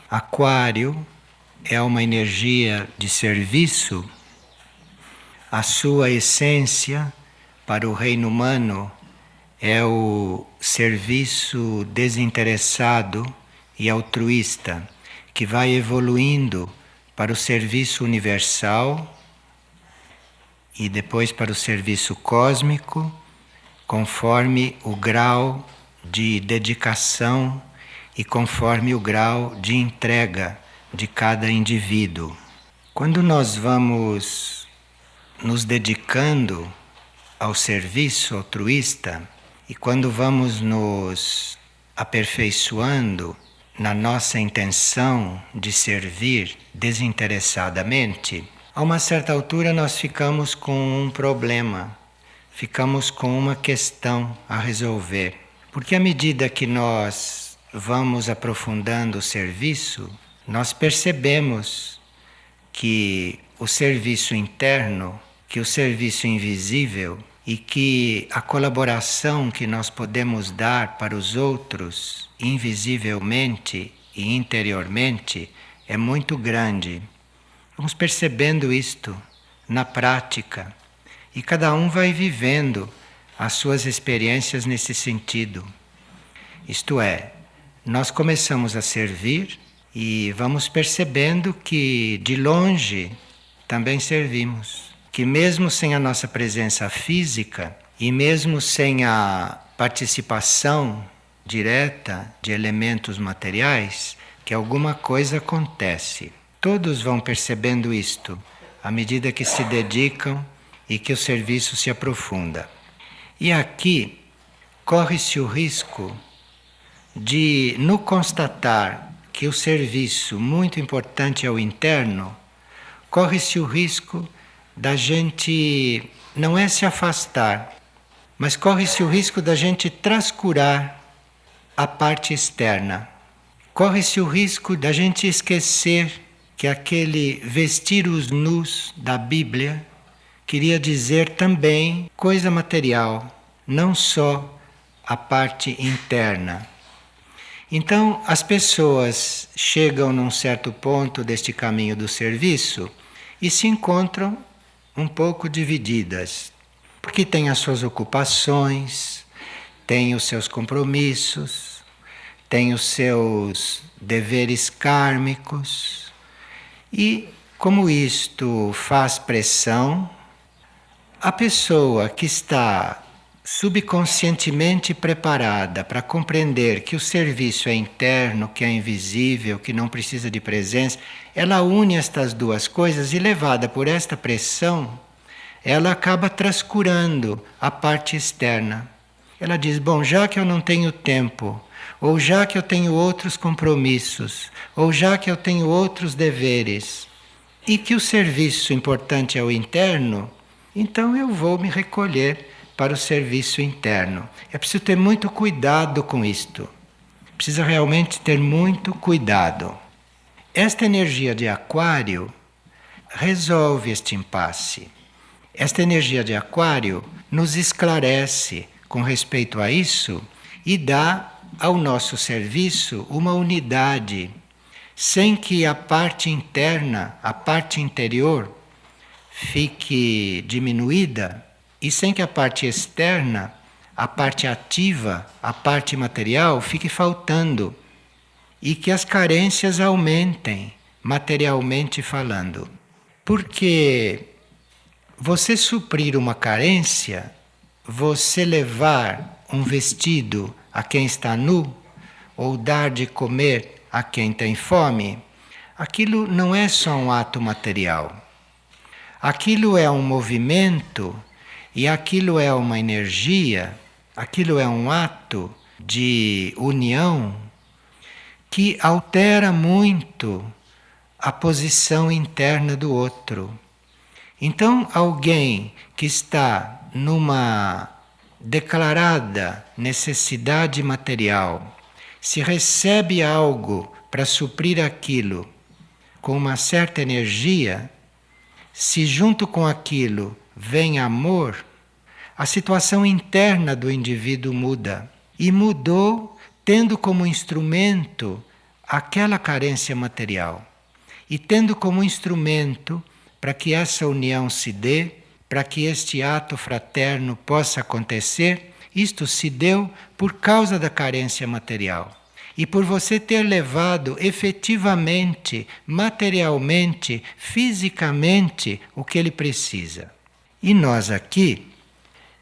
Aquário é uma energia de serviço. A sua essência para o reino humano é o serviço desinteressado e altruísta, que vai evoluindo para o serviço universal e depois para o serviço cósmico, conforme o grau de dedicação e conforme o grau de entrega de cada indivíduo. Quando nós vamos nos dedicando ao serviço altruísta e quando vamos nos aperfeiçoando na nossa intenção de servir desinteressadamente, a uma certa altura nós ficamos com um problema, ficamos com uma questão a resolver. Porque à medida que nós vamos aprofundando o serviço, nós percebemos que o serviço interno, que o serviço invisível e que a colaboração que nós podemos dar para os outros invisivelmente e interiormente é muito grande. Vamos percebendo isto na prática e cada um vai vivendo as suas experiências nesse sentido. Isto é, nós começamos a servir e vamos percebendo que de longe também servimos. Que mesmo sem a nossa presença física e mesmo sem a participação direta de elementos materiais, que alguma coisa acontece. Todos vão percebendo isto à medida que se dedicam e que o serviço se aprofunda. E aqui corre-se o risco de, no constatar que o serviço muito importante é o interno, corre-se o risco da gente não é se afastar, mas corre-se o risco da gente trascurar a parte externa. Corre-se o risco da gente esquecer que aquele vestir os nus da Bíblia queria dizer também coisa material, não só a parte interna. Então, as pessoas chegam num certo ponto deste caminho do serviço e se encontram um pouco divididas, porque têm as suas ocupações, têm os seus compromissos, têm os seus deveres kármicos e, como isto faz pressão, a pessoa que está subconscientemente preparada para compreender que o serviço é interno, que é invisível, que não precisa de presença, ela une estas duas coisas e, levada por esta pressão, ela acaba trascurando a parte externa. Ela diz, bom, já que eu não tenho tempo, ou já que eu tenho outros compromissos, ou já que eu tenho outros deveres, e que o serviço importante é o interno, então eu vou me recolher para o serviço interno. É preciso ter muito cuidado com isto. Precisa realmente ter muito cuidado. Esta energia de Aquário resolve este impasse. Esta energia de Aquário nos esclarece com respeito a isso e dá ao nosso serviço uma unidade, sem que a parte interna, a parte interior, fique diminuída e sem que a parte externa, a parte ativa, a parte material fique faltando e que as carências aumentem, materialmente falando. Porque você suprir uma carência, você levar um vestido a quem está nu, ou dar de comer a quem tem fome, aquilo não é só um ato material. Aquilo é um movimento e aquilo é uma energia, aquilo é um ato de união que altera muito a posição interna do outro. Então, alguém que está numa declarada necessidade material, se recebe algo para suprir aquilo com uma certa energia, se junto com aquilo vem amor, a situação interna do indivíduo muda. E mudou tendo como instrumento aquela carência material e tendo como instrumento para que essa união se dê, para que este ato fraterno possa acontecer, isto se deu por causa da carência material. E por você ter levado efetivamente, materialmente, fisicamente o que ele precisa. E nós aqui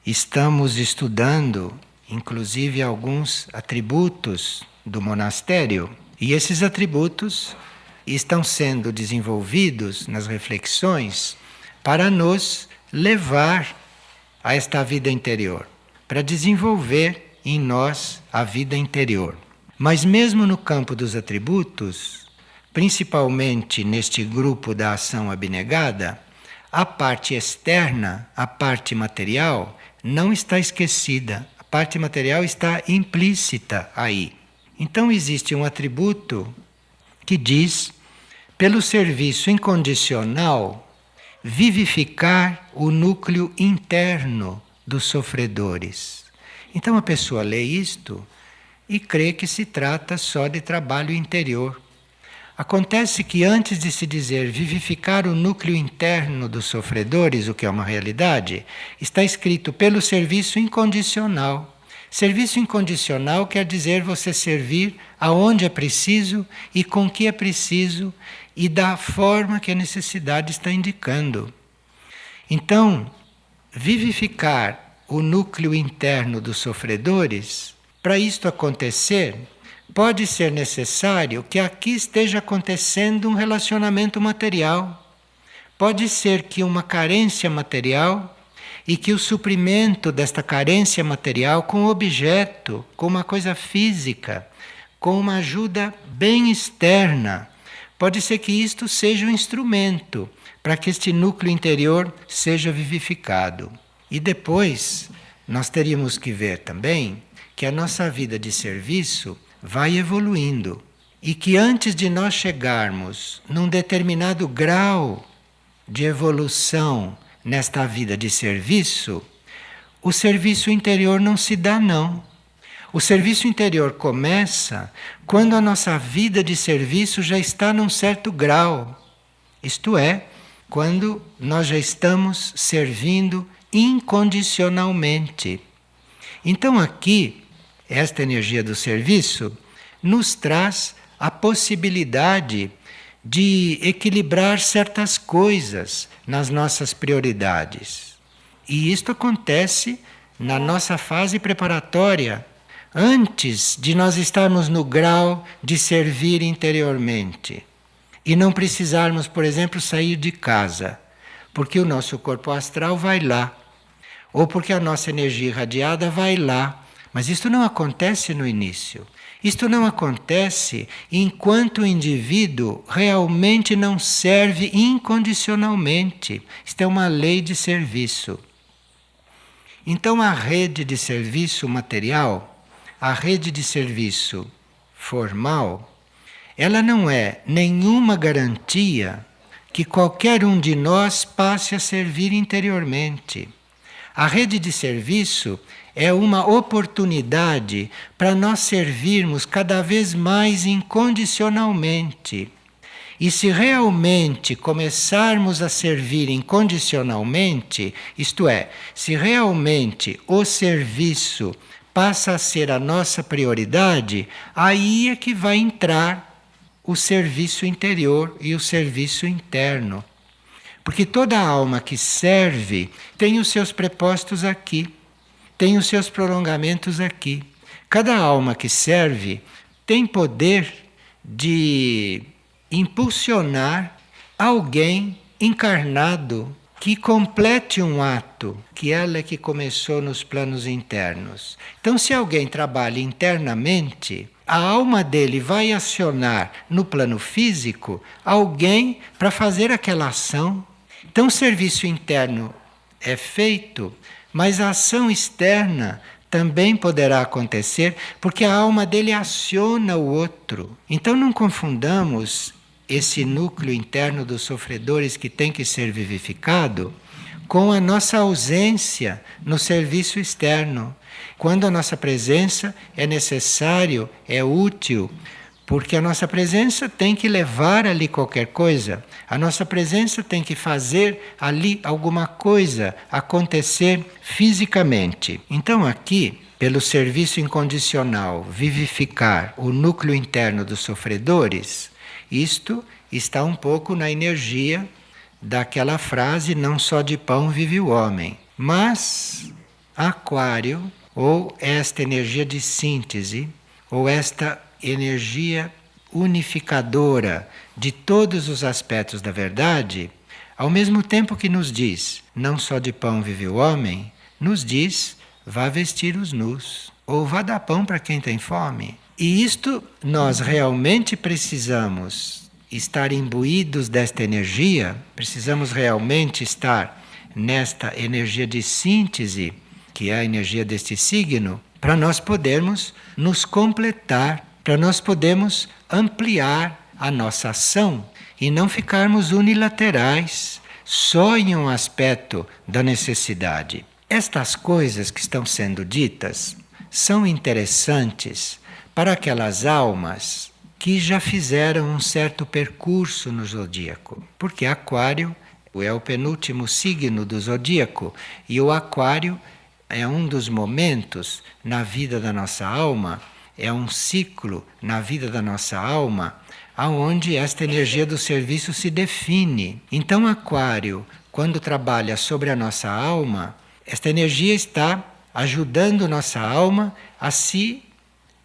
estamos estudando, inclusive, alguns atributos do monastério. E esses atributos estão sendo desenvolvidos nas reflexões para nos levar a esta vida interior, para desenvolver em nós a vida interior. Mas mesmo no campo dos atributos, principalmente neste grupo da ação abnegada, a parte externa, a parte material, não está esquecida. A parte material está implícita aí. Então existe um atributo que diz, pelo serviço incondicional, vivificar o núcleo interno dos sofredores. Então a pessoa lê isto e crê que se trata só de trabalho interior. Acontece que antes de se dizer vivificar o núcleo interno dos sofredores, o que é uma realidade, está escrito pelo serviço incondicional. Serviço incondicional quer dizer você servir aonde é preciso e com que é preciso e da forma que a necessidade está indicando. Então, vivificar o núcleo interno dos sofredores, para isto acontecer, pode ser necessário que aqui esteja acontecendo um relacionamento material. Pode ser que uma carência material e que o suprimento desta carência material com objeto, com uma coisa física, com uma ajuda bem externa, pode ser que isto seja um instrumento para que este núcleo interior seja vivificado. E depois, nós teríamos que ver também que a nossa vida de serviço vai evoluindo e que antes de nós chegarmos num determinado grau de evolução nesta vida de serviço, o serviço interior não se dá não. O serviço interior começa quando a nossa vida de serviço já está num certo grau. Isto é, quando nós já estamos servindo incondicionalmente. Então aqui, esta energia do serviço nos traz a possibilidade de equilibrar certas coisas nas nossas prioridades. E isto acontece na nossa fase preparatória, antes de nós estarmos no grau de servir interiormente. E não precisarmos, por exemplo, sair de casa, porque o nosso corpo astral vai lá, ou porque a nossa energia irradiada vai lá. Mas isto não acontece no início. Isto não acontece enquanto o indivíduo realmente não serve incondicionalmente. Isto é uma lei de serviço. Então a rede de serviço material, a rede de serviço formal, ela não é nenhuma garantia que qualquer um de nós passe a servir interiormente. A rede de serviço é uma oportunidade para nós servirmos cada vez mais incondicionalmente. E se realmente começarmos a servir incondicionalmente, isto é, se realmente o serviço passa a ser a nossa prioridade, aí é que vai entrar o serviço interior e o serviço interno. Porque toda alma que serve tem os seus prepostos aqui, tem os seus prolongamentos aqui. Cada alma que serve tem poder de impulsionar alguém encarnado que complete um ato que ela é que começou nos planos internos. Então, se alguém trabalha internamente, a alma dele vai acionar no plano físico alguém para fazer aquela ação. Então, o serviço interno é feito, mas a ação externa também poderá acontecer, porque a alma dele aciona o outro. Então não confundamos esse núcleo interno dos sofredores que tem que ser vivificado com a nossa ausência no serviço externo. Quando a nossa presença é necessário, é útil Porque a nossa presença tem que levar ali qualquer coisa, a nossa presença tem que fazer ali alguma coisa acontecer fisicamente. Então, aqui, pelo serviço incondicional, vivificar o núcleo interno dos sofredores, isto está um pouco na energia daquela frase: não só de pão vive o homem. Mas Aquário, ou esta energia de síntese, ou esta energia unificadora de todos os aspectos da verdade, ao mesmo tempo que nos diz: não só de pão vive o homem, nos diz: vá vestir os nus, ou vá dar pão para quem tem fome. E isto nós realmente precisamos estar imbuídos desta energia, precisamos realmente estar nesta energia de síntese, que é a energia deste signo, para nós podermos nos completar, para nós podermos ampliar a nossa ação e não ficarmos unilaterais, só em um aspecto da necessidade. Estas coisas que estão sendo ditas são interessantes para aquelas almas que já fizeram um certo percurso no zodíaco, porque Aquário é o penúltimo signo do zodíaco e o Aquário é um dos momentos na vida da nossa alma, é um ciclo na vida da nossa alma, aonde esta energia do serviço se define. Então, Aquário, quando trabalha sobre a nossa alma, esta energia está ajudando nossa alma a se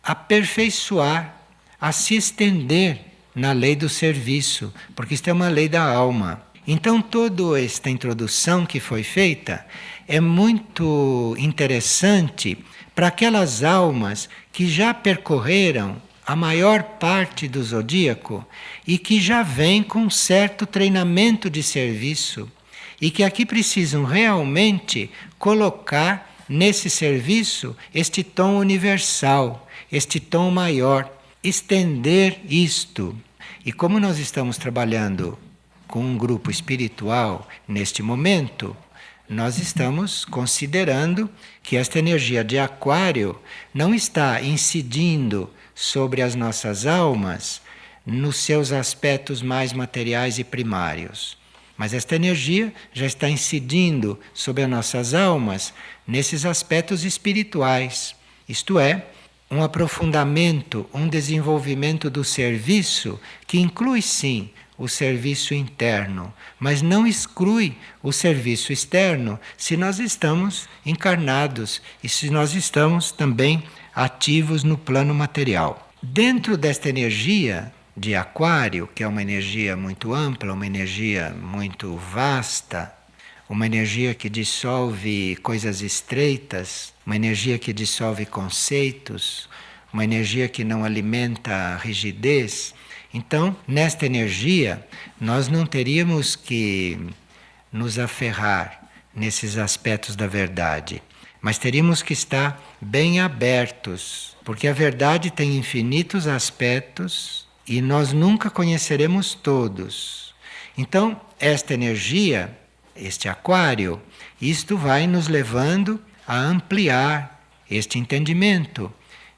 aperfeiçoar, a se estender na lei do serviço, porque isto é uma lei da alma. Então, toda esta introdução que foi feita é muito interessante para aquelas almas que já percorreram a maior parte do zodíaco e que já vêm com um certo treinamento de serviço e que aqui precisam realmente colocar nesse serviço este tom universal, este tom maior, estender isto. E como nós estamos trabalhando com um grupo espiritual neste momento, nós estamos considerando que esta energia de Aquário não está incidindo sobre as nossas almas nos seus aspectos mais materiais e primários. Mas esta energia já está incidindo sobre as nossas almas nesses aspectos espirituais. Isto é, um aprofundamento, um desenvolvimento do serviço que inclui sim o serviço interno, mas não exclui o serviço externo se nós estamos encarnados e se nós estamos também ativos no plano material. Dentro desta energia de Aquário, que é uma energia muito ampla, uma energia muito vasta, uma energia que dissolve coisas estreitas, uma energia que dissolve conceitos, uma energia que não alimenta a rigidez. Então, nesta energia, nós não teríamos que nos aferrar nesses aspectos da verdade, mas teríamos que estar bem abertos, porque a verdade tem infinitos aspectos e nós nunca conheceremos todos. Então, esta energia, este Aquário, isto vai nos levando a ampliar este entendimento.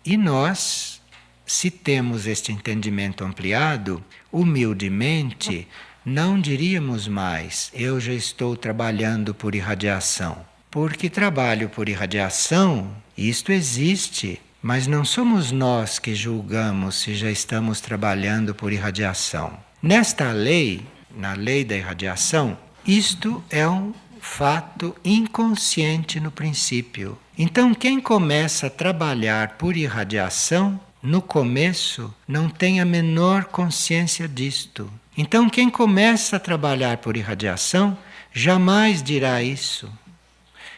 E nós, se temos este entendimento ampliado, humildemente, não diríamos mais: eu já estou trabalhando por irradiação. Porque trabalho por irradiação, isto existe, mas não somos nós que julgamos se já estamos trabalhando por irradiação. Nesta lei, na lei da irradiação, isto é um fato inconsciente no princípio. Então, quem começa a trabalhar por irradiação, no começo, não tem a menor consciência disto. Então, quem começa a trabalhar por irradiação, jamais dirá isso.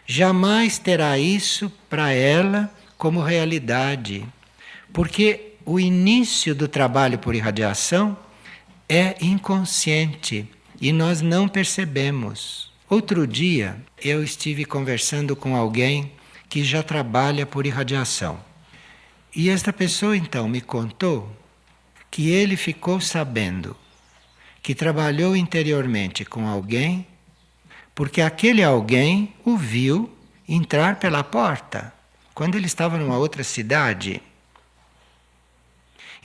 Jamais terá isso para ela como realidade. Porque o início do trabalho por irradiação é inconsciente e nós não percebemos. Outro dia, eu estive conversando com alguém que já trabalha por irradiação. E esta pessoa então me contou que ele ficou sabendo que trabalhou interiormente com alguém porque aquele alguém o viu entrar pela porta quando ele estava numa outra cidade.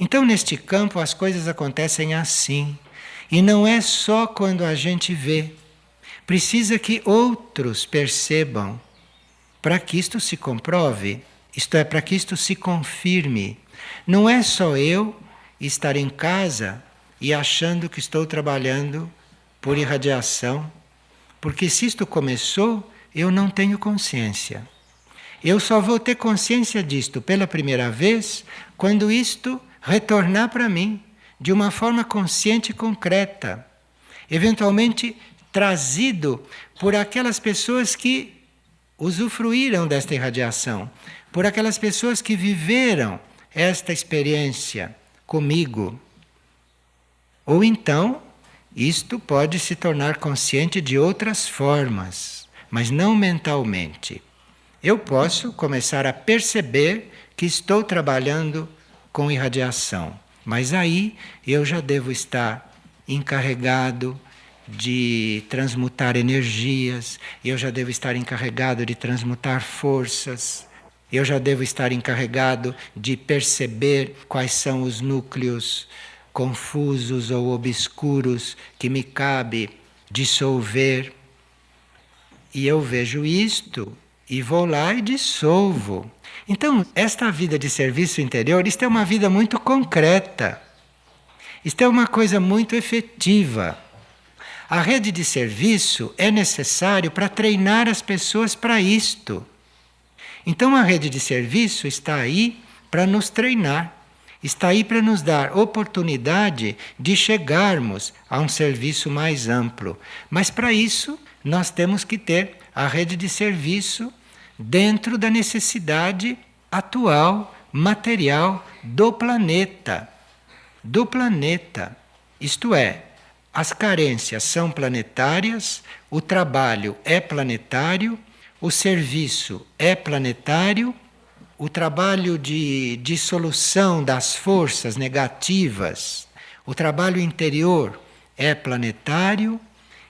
Então, neste campo, as coisas acontecem assim. E não é só quando a gente vê. Precisa que outros percebam para que isto se comprove, isto é, para que isto se confirme. Não é só eu estar em casa e achando que estou trabalhando por irradiação, porque se isto começou, eu não tenho consciência. Eu só vou ter consciência disto pela primeira vez quando isto retornar para mim de uma forma consciente e concreta, eventualmente trazido por aquelas pessoas que usufruíram desta irradiação, por aquelas pessoas que viveram esta experiência comigo. Ou então, isto pode se tornar consciente de outras formas, mas não mentalmente. Eu posso começar a perceber que estou trabalhando com irradiação, mas aí eu já devo estar encarregado de transmutar energias, eu já devo estar encarregado de transmutar forças, eu já devo estar encarregado de perceber quais são os núcleos confusos ou obscuros que me cabe dissolver. E eu vejo isto e vou lá e dissolvo. Então, esta vida de serviço interior, isto é uma vida muito concreta. Isto é uma coisa muito efetiva. A rede de serviço é necessário para treinar as pessoas para isto. Então a rede de serviço está aí para nos treinar, está aí para nos dar oportunidade de chegarmos a um serviço mais amplo. Mas para isso nós temos que ter a rede de serviço dentro da necessidade atual, material do planeta. Do planeta. Isto é, as carências são planetárias, o trabalho é planetário, o serviço é planetário, o trabalho de dissolução das forças negativas, o trabalho interior é planetário.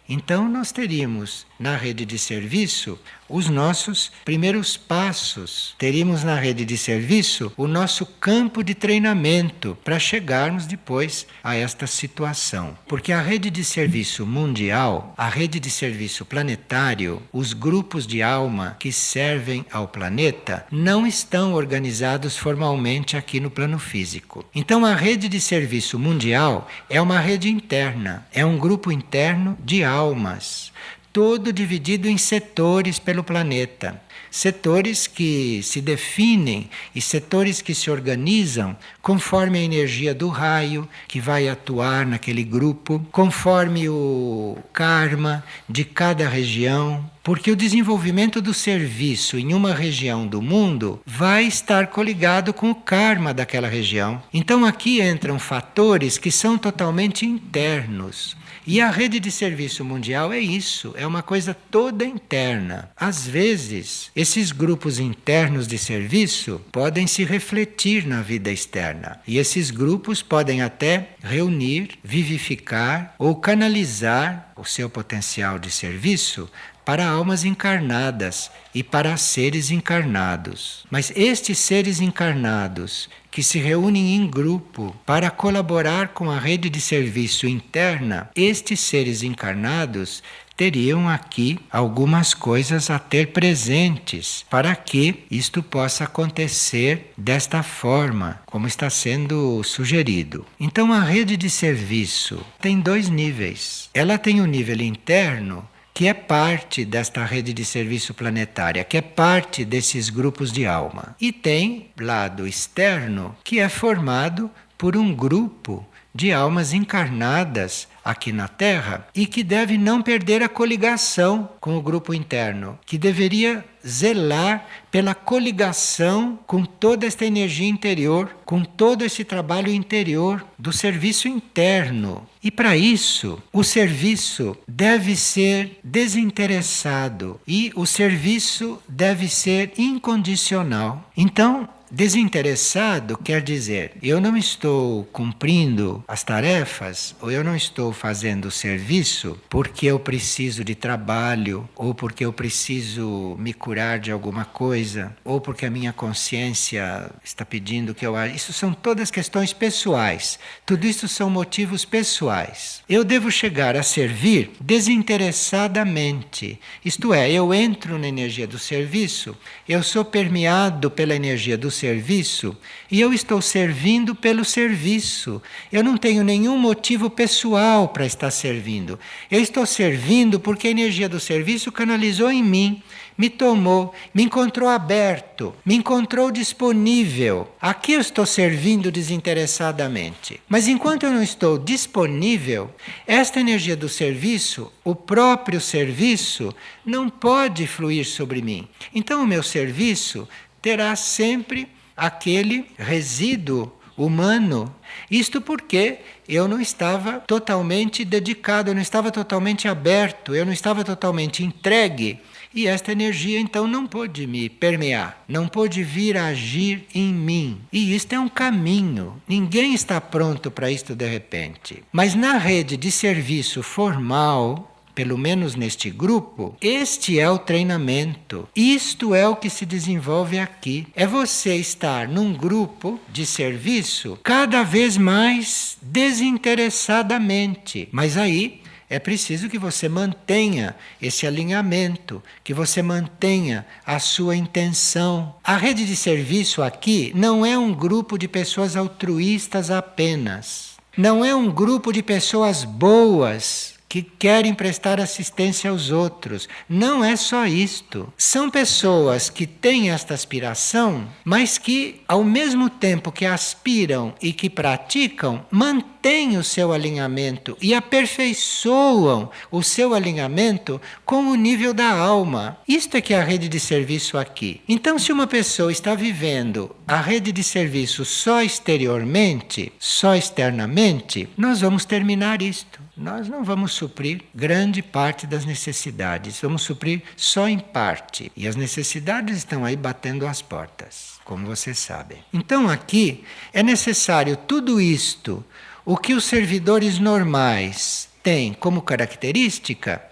Então, nós teríamos na rede de serviço os nossos primeiros passos. Teríamos na rede de serviço o nosso campo de treinamento para chegarmos depois a esta situação. Porque a rede de serviço mundial, a rede de serviço planetário, os grupos de alma que servem ao planeta não estão organizados formalmente aqui no plano físico. Então, a rede de serviço mundial é uma rede interna, é um grupo interno de almas, todo dividido em setores pelo planeta. Setores que se definem e setores que se organizam conforme a energia do raio que vai atuar naquele grupo, conforme o karma de cada região, porque o desenvolvimento do serviço em uma região do mundo vai estar coligado com o karma daquela região. Então aqui entram fatores que são totalmente internos. E a rede de serviço mundial é isso, é uma coisa toda interna. Às vezes, esses grupos internos de serviço podem se refletir na vida externa. E esses grupos podem até reunir, vivificar ou canalizar o seu potencial de serviço para almas encarnadas e para seres encarnados. Mas estes seres encarnados que se reúnem em grupo para colaborar com a rede de serviço interna, estes seres encarnados teriam aqui algumas coisas a ter presentes para que isto possa acontecer desta forma, como está sendo sugerido. Então a rede de serviço tem dois níveis. Ela tem o nível interno, que é parte desta rede de serviço planetária, que é parte desses grupos de alma. E tem lado externo, que é formado por um grupo de almas encarnadas aqui na Terra e que deve não perder a coligação com o grupo interno, que deveria zelar pela coligação com toda esta energia interior, com todo esse trabalho interior do serviço interno. E para isso, o serviço deve ser desinteressado e o serviço deve ser incondicional. Então, Desinteressado quer dizer, eu não estou cumprindo as tarefas, ou eu não estou fazendo o serviço porque eu preciso de trabalho, ou porque eu preciso me curar de alguma coisa, ou porque a minha consciência está pedindo que eu haja. Isso são todas questões pessoais. Tudo isso são motivos pessoais. Eu devo chegar a servir desinteressadamente. Isto é, eu entro na energia do serviço, eu sou permeado pela energia do serviço e eu estou servindo pelo serviço. Eu não tenho nenhum motivo pessoal para estar servindo. Eu estou servindo porque a energia do serviço canalizou em mim, me tomou, me encontrou aberto, me encontrou disponível. Aqui eu estou servindo desinteressadamente. Mas enquanto eu não estou disponível, esta energia do serviço, o próprio serviço, não pode fluir sobre mim. Então o meu serviço terá sempre aquele resíduo humano. Isto porque eu não estava totalmente dedicado, eu não estava totalmente aberto, eu não estava totalmente entregue. E esta energia então não pôde me permear, não pôde vir a agir em mim. E isto é um caminho. Ninguém está pronto para isto de repente. Mas na rede de serviço formal, pelo menos neste grupo, este é o treinamento. Isto é o que se desenvolve aqui. É você estar num grupo de serviço cada vez mais desinteressadamente. Mas aí é preciso que você mantenha esse alinhamento, que você mantenha a sua intenção. A rede de serviço aqui não é um grupo de pessoas altruístas apenas. Não é um grupo de pessoas boas que querem prestar assistência aos outros. Não é só isto. São pessoas que têm esta aspiração, mas que, ao mesmo tempo que aspiram e que praticam, mantêm o seu alinhamento e aperfeiçoam o seu alinhamento com o nível da alma. Isto é que é a rede de serviço aqui. Então, se uma pessoa está vivendo a rede de serviço só exteriormente, só externamente, nós vamos terminar isto. Nós não vamos suprir grande parte das necessidades, vamos suprir só em parte. E as necessidades estão aí batendo as portas, como vocês sabem. Então aqui é necessário tudo isto, o que os servidores normais têm como característica,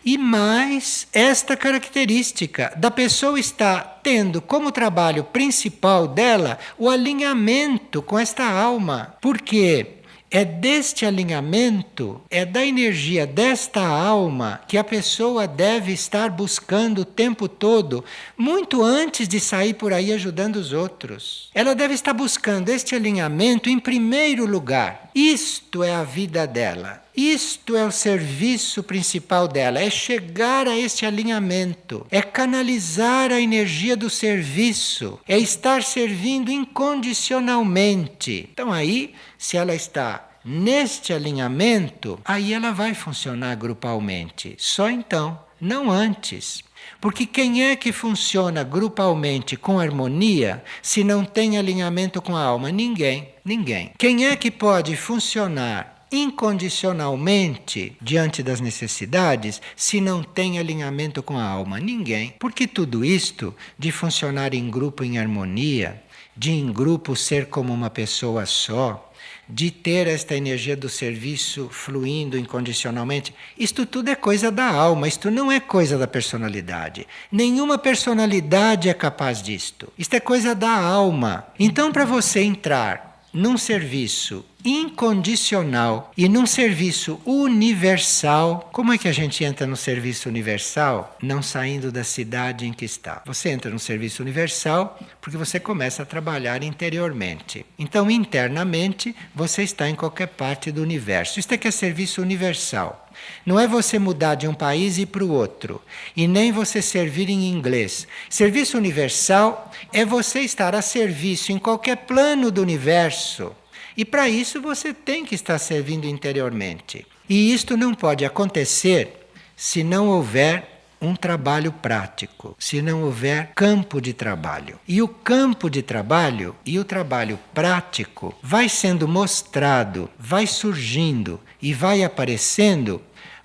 e mais esta característica da pessoa estar tendo como trabalho principal dela o alinhamento com esta alma. Por quê? É deste alinhamento, é da energia desta alma que a pessoa deve estar buscando o tempo todo, muito antes de sair por aí ajudando os outros. Ela deve estar buscando este alinhamento em primeiro lugar. Isto é a vida dela. Isto é o serviço principal dela, é chegar a este alinhamento, é canalizar a energia do serviço, é estar servindo incondicionalmente. Então aí, se ela está neste alinhamento, aí ela vai funcionar grupalmente. Só então, não antes. Porque quem é que funciona grupalmente com harmonia se não tem alinhamento com a alma? Ninguém. Ninguém. Quem é que pode funcionar incondicionalmente diante das necessidades se não tem alinhamento com a alma? Ninguém. Porque tudo isto de funcionar em grupo em harmonia, de em grupo ser como uma pessoa só, de ter esta energia do serviço fluindo incondicionalmente, isto tudo é coisa da alma, isto não é coisa da personalidade. Nenhuma personalidade é capaz disto. Isto é coisa da alma. Então, para você entrar num serviço incondicional e num serviço universal. Como é que a gente entra no serviço universal? Não saindo da cidade em que está. Você entra no serviço universal porque você começa a trabalhar interiormente. Então, internamente, você está em qualquer parte do universo. Isto é que é serviço universal. Não é você mudar de um país e ir para o outro, e nem você servir em inglês. Serviço universal é você estar a serviço em qualquer plano do universo. E para isso você tem que estar servindo interiormente. E isto não pode acontecer se não houver um trabalho prático, se não houver campo de trabalho. E o campo de trabalho e o trabalho prático vai sendo mostrado, vai surgindo e vai aparecendo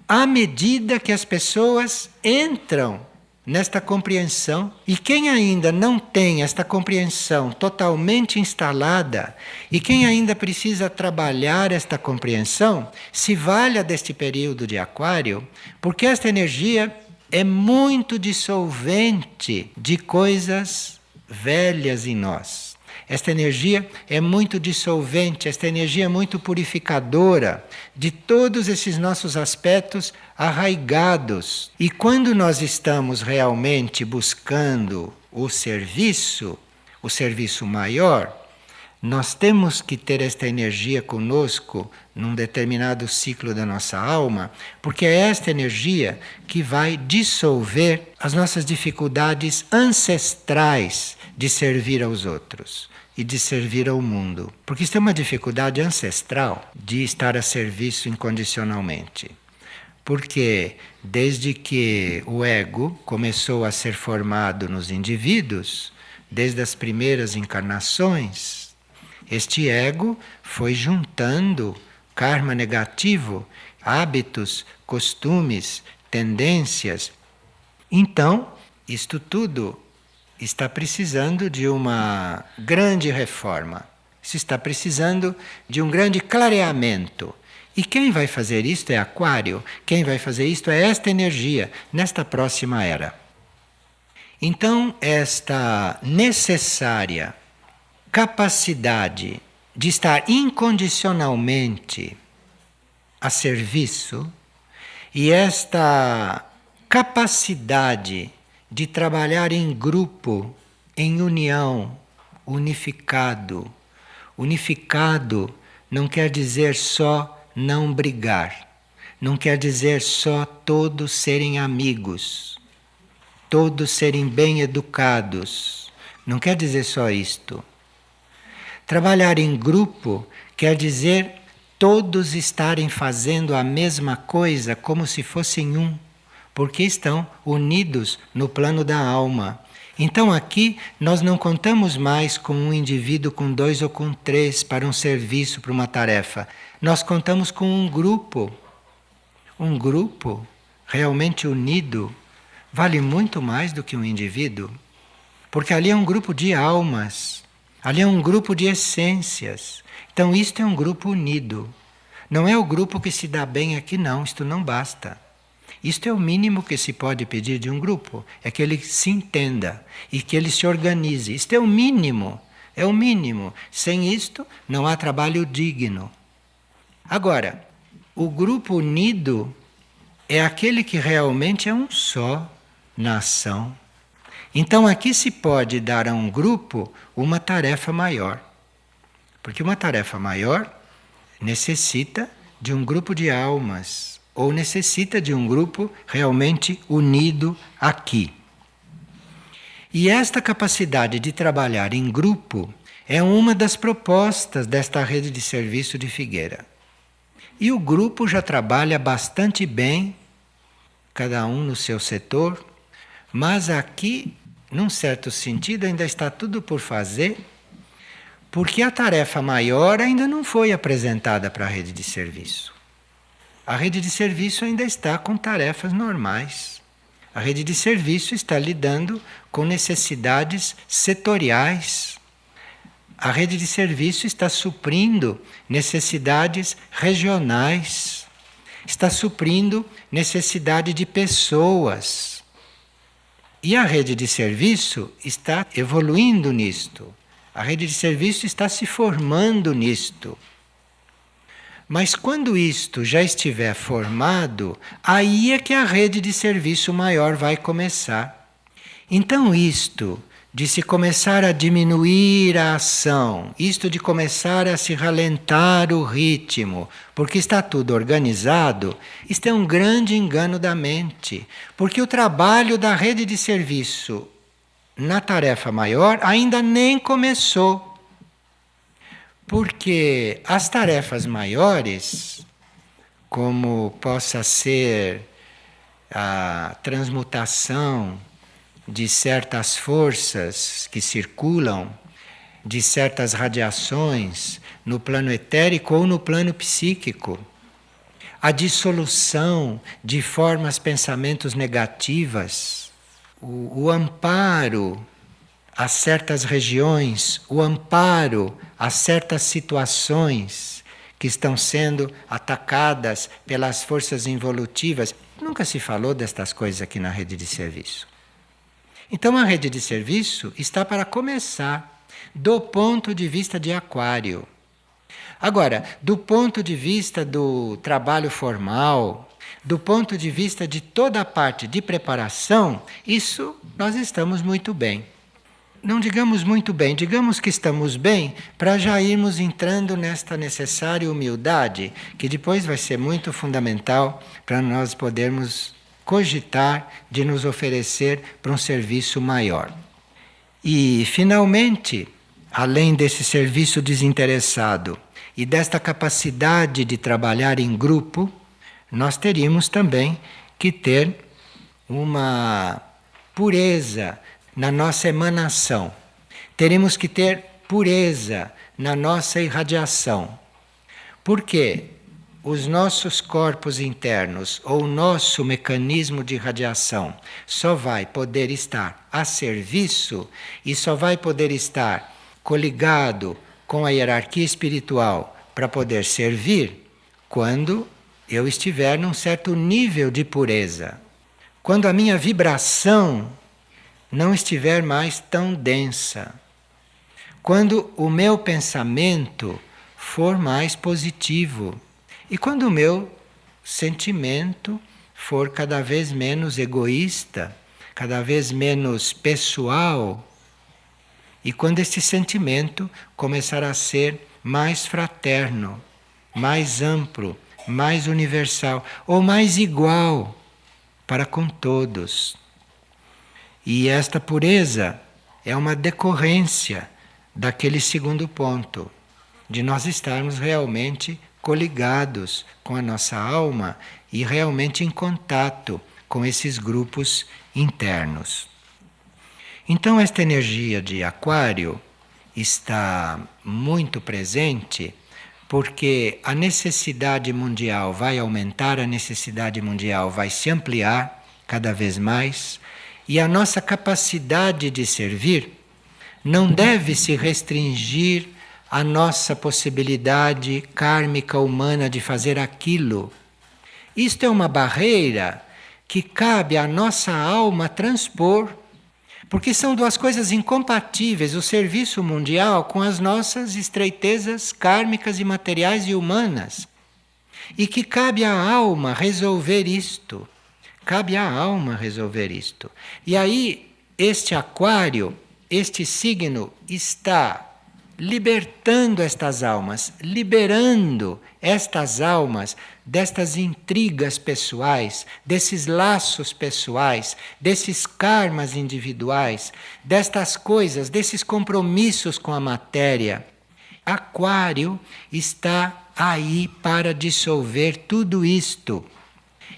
à medida que as pessoas entram nesta compreensão. E quem ainda não tem esta compreensão totalmente instalada, e quem ainda precisa trabalhar esta compreensão, se valha deste período de Aquário, porque esta energia é muito dissolvente de coisas velhas em nós. Esta energia é muito dissolvente, esta energia é muito purificadora de todos esses nossos aspectos arraigados. E quando nós estamos realmente buscando o serviço maior, nós temos que ter esta energia conosco num determinado ciclo da nossa alma, porque é esta energia que vai dissolver as nossas dificuldades ancestrais de servir aos outros e de servir ao mundo. Porque isso é uma dificuldade ancestral de estar a serviço incondicionalmente. Porque desde que o ego começou a ser formado nos indivíduos, desde as primeiras encarnações, este ego foi juntando karma negativo, hábitos, costumes, tendências. Então, isto tudo está precisando de uma grande reforma. Isso está precisando de um grande clareamento. E quem vai fazer isto é Aquário. Quem vai fazer isto é esta energia, nesta próxima era. Então, esta necessária capacidade de estar incondicionalmente a serviço e esta capacidade de trabalhar em grupo, em união, unificado. Unificado não quer dizer só não brigar, não quer dizer só todos serem amigos, todos serem bem educados, não quer dizer só isto. Trabalhar em grupo quer dizer todos estarem fazendo a mesma coisa como se fossem um, porque estão unidos no plano da alma. Então aqui nós não contamos mais com um indivíduo com 2 ou com 3 para um serviço, para uma tarefa. Nós contamos com um grupo realmente unido, vale muito mais do que um indivíduo, porque ali é um grupo de almas. Ali é um grupo de essências. Então isto é um grupo unido. Não é o grupo que se dá bem aqui, não. Isto não basta. Isto é o mínimo que se pode pedir de um grupo. É que ele se entenda e que ele se organize. Isto é o mínimo. É o mínimo. Sem isto, não há trabalho digno. Agora, o grupo unido é aquele que realmente é um só na ação. Então aqui se pode dar a um grupo uma tarefa maior. Porque uma tarefa maior necessita de um grupo de almas, ou necessita de um grupo realmente unido aqui. E esta capacidade de trabalhar em grupo é uma das propostas desta rede de serviço de Figueira. E o grupo já trabalha bastante bem, cada um no seu setor, mas aqui, num certo sentido, ainda está tudo por fazer, porque a tarefa maior ainda não foi apresentada para a rede de serviço. A rede de serviço ainda está com tarefas normais. A rede de serviço está lidando com necessidades setoriais. A rede de serviço está suprindo necessidades regionais. Está suprindo necessidade de pessoas. E a rede de serviço está evoluindo nisto. A rede de serviço está se formando nisto. Mas quando isto já estiver formado, aí é que a rede de serviço maior vai começar. Então isto de se começar a diminuir a ação, isto de começar a se ralentar o ritmo, porque está tudo organizado, isto é um grande engano da mente. Porque o trabalho da rede de serviço na tarefa maior ainda nem começou. Porque as tarefas maiores, como possa ser a transmutação de certas forças que circulam, de certas radiações no plano etérico ou no plano psíquico, a dissolução de formas, pensamentos negativas, o amparo a certas regiões, o amparo a certas situações que estão sendo atacadas pelas forças involutivas. Nunca se falou destas coisas aqui na rede de serviço. Então a rede de serviço está para começar do ponto de vista de Aquário. Agora, do ponto de vista do trabalho formal, do ponto de vista de toda a parte de preparação, isso nós estamos muito bem. Não digamos muito bem, digamos que estamos bem para já irmos entrando nesta necessária humildade, que depois vai ser muito fundamental para nós podermos cogitar de nos oferecer para um serviço maior. E, finalmente, além desse serviço desinteressado e desta capacidade de trabalhar em grupo, nós teríamos também que ter uma pureza na nossa emanação. Teremos que ter pureza na nossa irradiação. Porque os nossos corpos internos ou o nosso mecanismo de irradiação só vai poder estar a serviço e só vai poder estar coligado com a hierarquia espiritual para poder servir quando eu estiver num certo nível de pureza. Quando a minha vibração não estiver mais tão densa. Quando o meu pensamento for mais positivo. E quando o meu sentimento for cada vez menos egoísta, cada vez menos pessoal. E quando esse sentimento começar a ser mais fraterno, mais amplo, mais universal, ou mais igual para com todos. E esta pureza é uma decorrência daquele segundo ponto, de nós estarmos realmente coligados com a nossa alma e realmente em contato com esses grupos internos. Então, esta energia de Aquário está muito presente porque a necessidade mundial vai aumentar, a necessidade mundial vai se ampliar cada vez mais. E a nossa capacidade de servir não deve se restringir à nossa possibilidade kármica humana de fazer aquilo. Isto é uma barreira que cabe à nossa alma transpor, porque são duas coisas incompatíveis, o serviço mundial com as nossas estreitezas kármicas e materiais e humanas. E que cabe à alma resolver isto. Cabe à alma resolver isto. E aí, este Aquário, este signo, está libertando estas almas, liberando estas almas destas intrigas pessoais, desses laços pessoais, desses karmas individuais, destas coisas, desses compromissos com a matéria. Aquário está aí para dissolver tudo isto.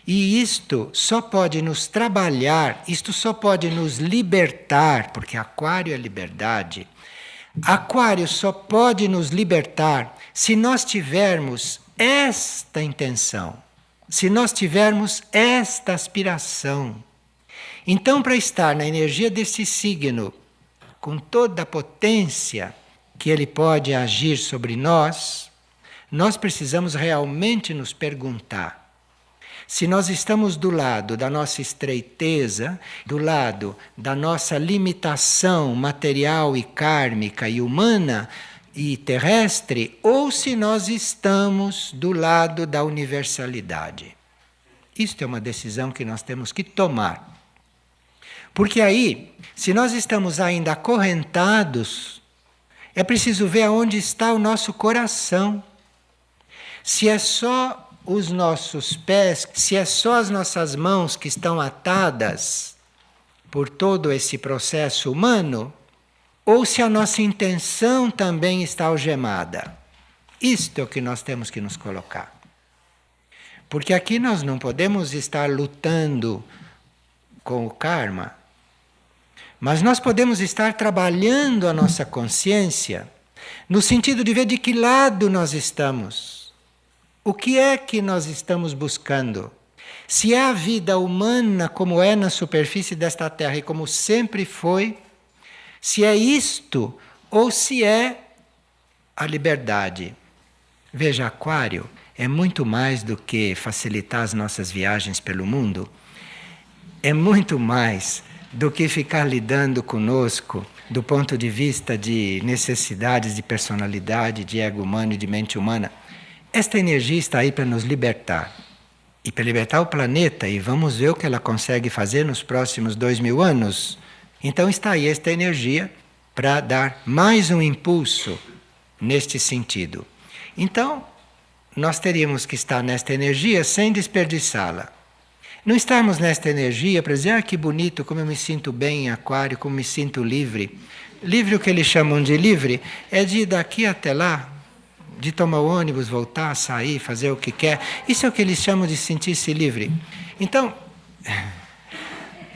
E isto só pode nos trabalhar, isto só pode nos libertar, porque Aquário é liberdade. Aquário só pode nos libertar se nós tivermos esta intenção, se nós tivermos esta aspiração. Então, para estar na energia desse signo, com toda a potência que ele pode agir sobre nós, nós precisamos realmente nos perguntar se nós estamos do lado da nossa estreiteza, do lado da nossa limitação material e kármica e humana e terrestre, ou se nós estamos do lado da universalidade. Isto é uma decisão que nós temos que tomar. Porque aí, se nós estamos ainda acorrentados, é preciso ver aonde está o nosso coração. Se é só os nossos pés, se é só as nossas mãos que estão atadas por todo esse processo humano, ou se a nossa intenção também está algemada. Isto é o que nós temos que nos colocar. Porque aqui nós não podemos estar lutando com o karma, mas nós podemos estar trabalhando a nossa consciência no sentido de ver de que lado nós estamos. O que é que nós estamos buscando? Se é a vida humana como é na superfície desta Terra e como sempre foi, se é isto ou se é a liberdade. Veja, Aquário é muito mais do que facilitar as nossas viagens pelo mundo, é muito mais do que ficar lidando conosco do ponto de vista de necessidades de personalidade, de ego humano e de mente humana. Esta energia está aí para nos libertar. E para libertar o planeta, e vamos ver o que ela consegue fazer nos próximos 2000 anos. Então está aí esta energia para dar mais um impulso neste sentido. Então, nós teríamos que estar nesta energia sem desperdiçá-la. Não estarmos nesta energia para dizer, que bonito, como eu me sinto bem em Aquário, como me sinto livre. Livre, o que eles chamam de livre, é de ir daqui até lá, de tomar o ônibus, voltar, sair, fazer o que quer. Isso é o que eles chamam de sentir-se livre. Então,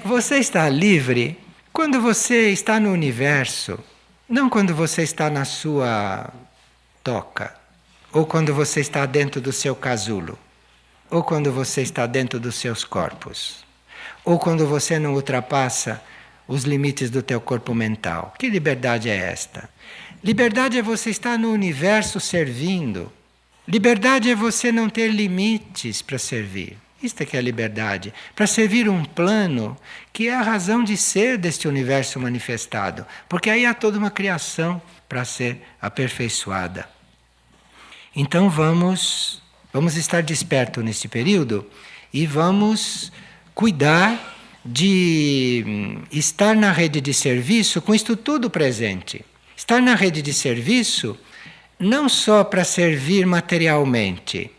você está livre quando você está no universo, não quando você está na sua toca, ou quando você está dentro do seu casulo, ou quando você está dentro dos seus corpos, ou quando você não ultrapassa os limites do teu corpo mental. Que liberdade é esta? Liberdade é você estar no universo servindo. Liberdade é você não ter limites para servir. Isto é que é a liberdade. Para servir um plano que é a razão de ser deste universo manifestado. Porque aí há toda uma criação para ser aperfeiçoada. Então vamos estar despertos neste período e vamos cuidar de estar na rede de serviço com isto tudo presente. Estar na rede de serviço não só para servir materialmente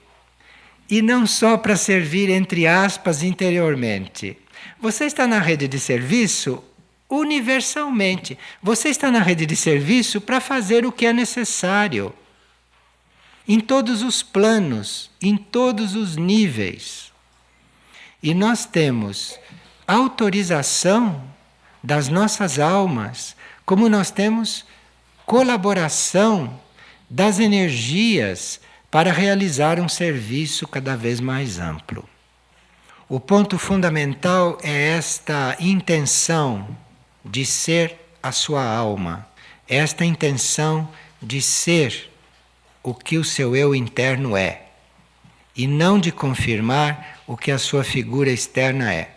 e não só para servir, entre aspas, interiormente. Você está na rede de serviço universalmente. Você está na rede de serviço para fazer o que é necessário. Em todos os planos, em todos os níveis. E nós temos autorização das nossas almas, como nós temos colaboração das energias para realizar um serviço cada vez mais amplo. O ponto fundamental é esta intenção de ser a sua alma, esta intenção de ser o que o seu eu interno é, e não de confirmar o que a sua figura externa é.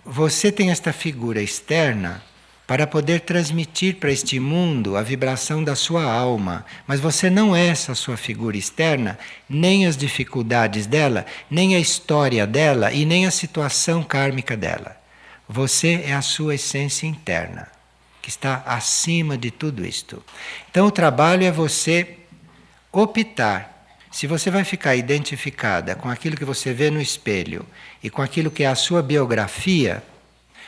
Você tem esta figura externa para poder transmitir para este mundo a vibração da sua alma, mas você não é essa sua figura externa, nem as dificuldades dela, nem a história dela e nem a situação kármica dela. Você é a sua essência interna, que está acima de tudo isto. Então o trabalho é você optar. Se você vai ficar identificada com aquilo que você vê no espelho e com aquilo que é a sua biografia,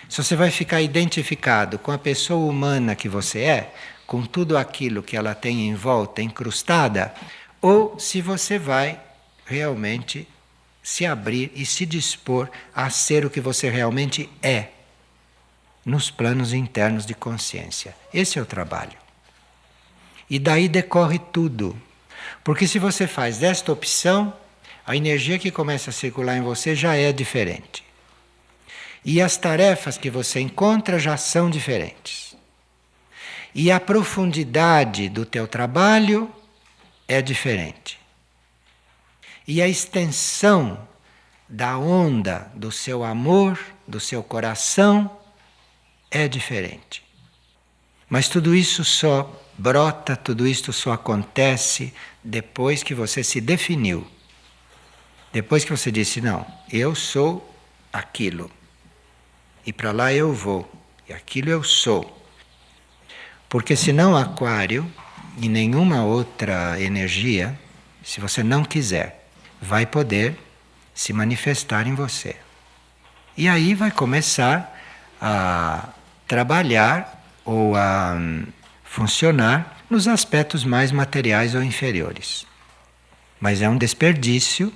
se você vai ficar identificado com a pessoa humana que você é, com tudo aquilo que ela tem em volta, incrustada, ou se você vai realmente se abrir e se dispor a ser o que você realmente é, nos planos internos de consciência. Esse é o trabalho. E daí decorre tudo. Porque se você faz desta opção, a energia que começa a circular em você já é diferente. E as tarefas que você encontra já são diferentes. E a profundidade do teu trabalho é diferente. E a extensão da onda do seu amor, do seu coração, é diferente. Mas tudo isso só brota, tudo isso só acontece depois que você se definiu. Depois que você disse, não, eu sou aquilo. E para lá eu vou. E aquilo eu sou. Porque senão Aquário e nenhuma outra energia, se você não quiser, vai poder se manifestar em você. E aí vai começar a trabalhar ou a funcionar nos aspectos mais materiais ou inferiores. Mas é um desperdício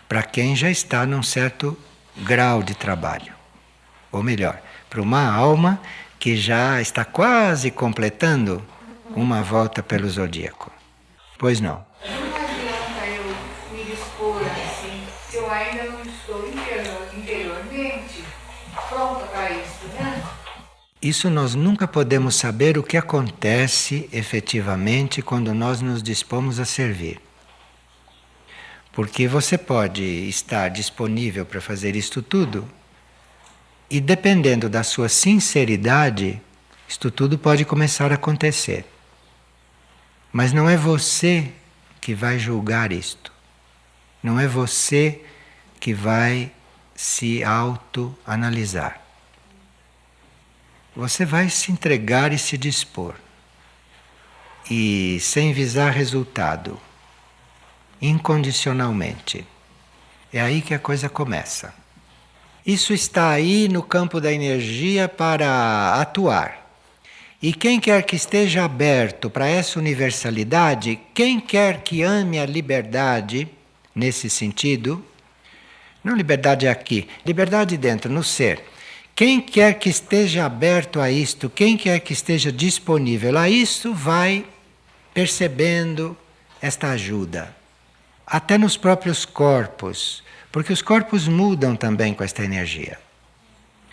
para quem já está num certo grau de trabalho. Ou melhor, para uma alma que já está quase completando uma volta pelo zodíaco. Pois não. Não adianta eu me dispor assim, se eu ainda não estou Isso nós nunca podemos saber o que acontece efetivamente quando nós nos dispomos a servir. Porque você pode estar disponível para fazer isto tudo e, dependendo da sua sinceridade, isto tudo pode começar a acontecer. Mas não é você que vai julgar isto. Não é você que vai se autoanalisar. Você vai se entregar e se dispor. E sem visar resultado. Incondicionalmente. É aí que a coisa começa. Isso está aí no campo da energia para atuar. E quem quer que esteja aberto para essa universalidade, quem quer que ame a liberdade, nesse sentido, não liberdade aqui, liberdade dentro, no ser. Quem quer que esteja aberto a isto, quem quer que esteja disponível a isto, vai percebendo esta ajuda. Até nos próprios corpos, porque os corpos mudam também com esta energia.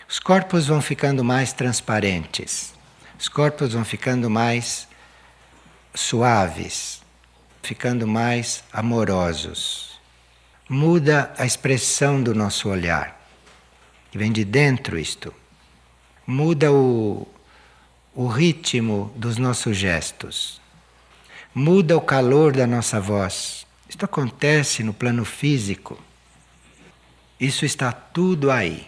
Os corpos vão ficando mais transparentes, os corpos vão ficando mais suaves, ficando mais amorosos. Muda a expressão do nosso olhar, que vem de dentro isto. Muda o ritmo dos nossos gestos. Muda o calor da nossa voz. Isto acontece no plano físico. Isso está tudo aí.